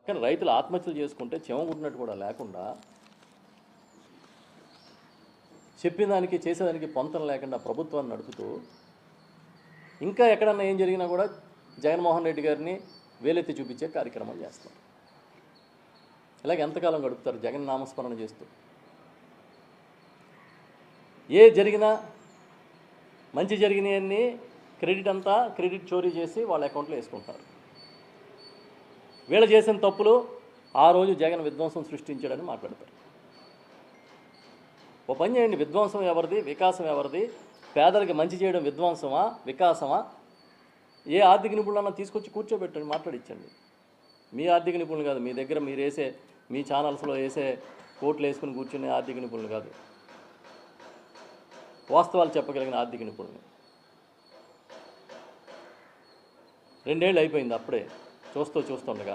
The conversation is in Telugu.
కానీ రైతులు ఆత్మహత్యలు చేసుకుంటే చెమగుట్టినట్టు కూడా లేకుండా, చెప్పిన దానికి చేసేదానికి పొంతన లేకుండా ప్రభుత్వాన్ని నడుపుతూ, ఇంకా ఎక్కడన్నా ఏం జరిగినా కూడా జగన్మోహన్ రెడ్డి గారిని వేలెత్తి చూపించే కార్యక్రమాలు చేస్తాం. ఇలాగ ఎంతకాలం గడుపుతారు జగన్ నామస్మరణ చేస్తూ? ఏ జరిగినా మంచి జరిగినాయన్నీ క్రెడిట్ చోరీ చేసి వాళ్ళ అకౌంట్లో వేసుకుంటారు. వీళ్ళు చేసిన తప్పులు ఆ రోజు జగన్ విధ్వంసం సృష్టించాడని మాట్లాడతారు. ఓ పని చేయండి, విధ్వంసం ఎవరిది, వికాసం ఎవరిది? పేదలకి మంచి చేయడం విధ్వంసమా, వికాసమా? ఏ ఆర్థిక నిపుణులన్నా తీసుకొచ్చి కూర్చోబెట్టండి, మాట్లాడించండి. మీ ఆర్థిక నిపుణులు కాదు, మీ దగ్గర మీరు వేసే మీ ఛానల్స్లో వేసే కోట్లు వేసుకుని కూర్చునే ఆర్థిక నిపుణులు కాదు, వాస్తవాలు చెప్పగలిగిన ఆర్థిక నిపుణులు. 2 ఏళ్ళు అయిపోయింది అప్పుడే చూస్తుండగా.